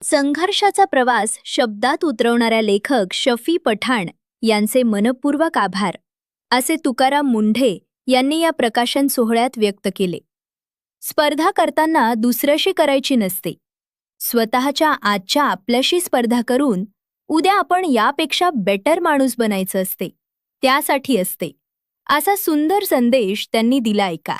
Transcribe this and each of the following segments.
संघर्षाचा प्रवास शब्दात उतरवणाऱ्या लेखक शफी पठाण यांचे मनपूर्वक आभार असे तुकाराम मुंढे यांनी या प्रकाशन सोहळ्यात व्यक्त केले. स्पर्धा करताना दुसऱ्याशी करायची नसते. स्वतःच्या आजच्या आपल्याशी स्पर्धा करून उद्या आपण यापेक्षा बेटर माणूस बनायचं असते, त्यासाठी असते, असा सुंदर संदेश त्यांनी दिला. ऐका.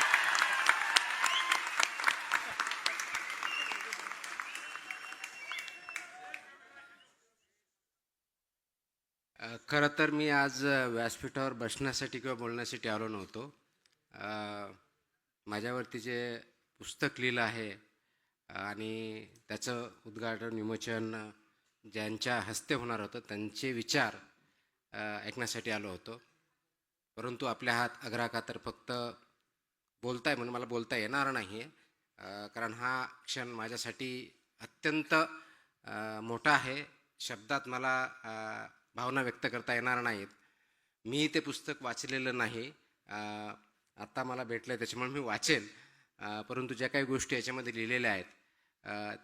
खरं तर मी आज व्यासपीठावर बसण्यासाठी किंवा बोलण्यासाठी आलो नव्हतो. माझ्यावरती जे पुस्तक लिहिलं आहे आणि त्याचं उद्घाटन विमोचन ज्यांच्या हस्ते होणार होतं त्यांचे विचार ऐकण्यासाठी आलो होतो. परंतु आपल्या हात अग्राखातर फक्त बोलताय म्हणून मला बोलता येणार नाही आहे, कारण हा क्षण माझ्यासाठी अत्यंत मोठा आहे. शब्दात मला भावना व्यक्त करता येणार नाहीत. मी ते पुस्तक वाचलेलं नाही, आत्ता मला भेटलं आहे त्याच्यामुळे मी वाचेल. परंतु ज्या काही गोष्टी याच्यामध्ये लिहिलेल्या आहेत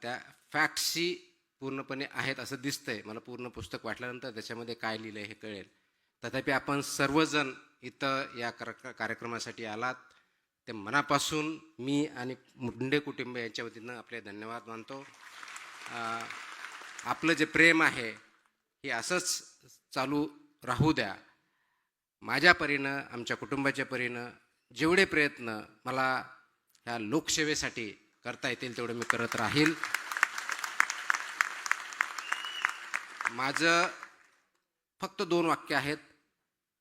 त्या फॅक्ट्सशी पूर्णपणे आहेत असं दिसतं आहे. मला पूर्ण पुस्तक वाचल्यानंतर त्याच्यामध्ये काय लिहिलं आहे हे कळेल. तथापि आपण सर्वजण इथं या कार्यक्रमासाठी आलात ते मनापासून मी आणि मुंडे कुटुंब यांच्या वतीनं आपले धन्यवाद मानतो. आपलं जे प्रेम आहे हे असंच चालू राहू द्या. माझ्या परीनं, आमच्या कुटुंबाच्या परीनं जेवढे प्रयत्न मला ह्या लोकसेवेसाठी करता येतील तेवढे मी करत राहील. माझं फक्त 2 वाक्य आहेत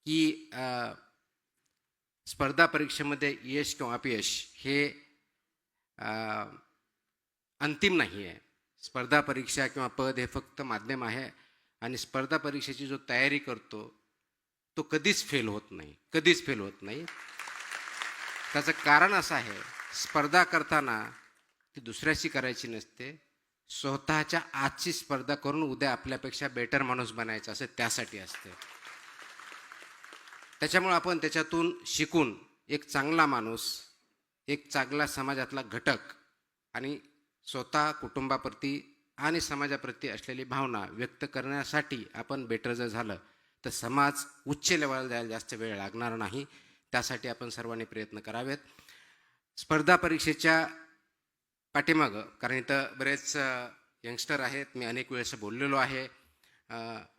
की स्पर्धा परीक्षेमध्ये यश किंवा अपयश हे अंतिम नाही आहे. स्पर्धा परीक्षा किंवा पद हे फक्त माध्यम आहे आणि स्पर्धा परीक्षेची जो तयारी करतो तो कधीच फेल होत नाही, कधीच फेल होत नाही. त्याचं कारण असं आहे, स्पर्धा करताना ती दुसऱ्याशी करायची नसते, स्वतःच्या आजची स्पर्धा करून उद्या आपल्यापेक्षा बेटर माणूस बनायचा असं त्यासाठी असते. त्याच्यामुळे आपण त्याच्यातून शिकून एक चांगला माणूस, एक चांगला समाजातला घटक आणि स्वतः कुटुंबाप्रती आणि समाजाप्रती असलेली भावना व्यक्त करण्यासाठी आपण बेटर जर झालं तर समाज उच्च लेवलला जायला जास्त वेळ लागणार नाही. त्यासाठी आपण सर्वांनी प्रयत्न करावेत. स्पर्धा परीक्षेच्या पाठीमागं, कारण इथं बरेच यंगस्टर आहेत, मी अनेक वेळेस बोललेलो आहे,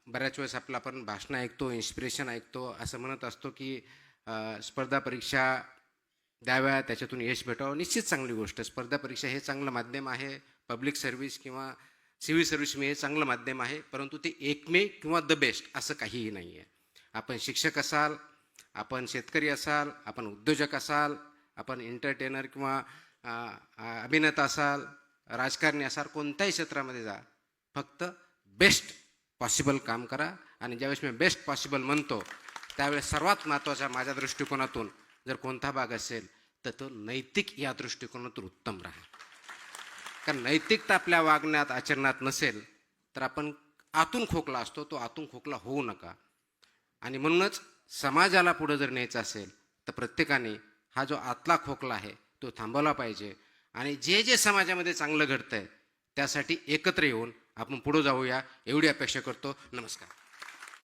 बऱ्याच वेळेस आपण भाषणं ऐकतो, इन्स्पिरेशन ऐकतो, असं म्हणत असतो की स्पर्धा परीक्षा द्याव्या, त्याच्यातून यश भेटावं. निश्चित चांगली गोष्ट. स्पर्धा परीक्षा हे चांगलं माध्यम आहे. पब्लिक सर्व्हिस किंवा सिव्हिल सर्व्हिस हे चांगलं माध्यम आहे, परंतु ते एकमेव किंवा द बेस्ट असं काहीही नाही आहे. आपण शिक्षक असाल, आपण शेतकरी असाल, आपण उद्योजक असाल, आपण एंटरटेनर किंवा अभिनेता असाल, राजकारणी असाल, कोणत्याही क्षेत्रामध्ये जा, फक्त बेस्ट पॉसिबल काम करा. आणि ज्यावेळेस मी बेस्ट पॉसिबल म्हणतो त्यावेळेस सर्वात महत्त्वाचा माझ्या दृष्टिकोनातून जर कोणता भाग असेल तर तो नैतिक या दृष्टिकोनातून उत्तम राहा. कारण नैतिकता आपल्या वागण्यात आचरणात नसेल तर आपण आतून खोकला असतो, तो आतून खोकला होऊ नका. आणि म्हणूनच समाजाला पुढं जर न्यायचं असेल तर प्रत्येकाने हा जो आतला खोकला आहे तो थांबवला पाहिजे. आणि जे जे समाजामध्ये चांगलं घडतंय त्यासाठी एकत्र येऊन आपण पुढं जाऊया एवढी अपेक्षा करतो. नमस्कार.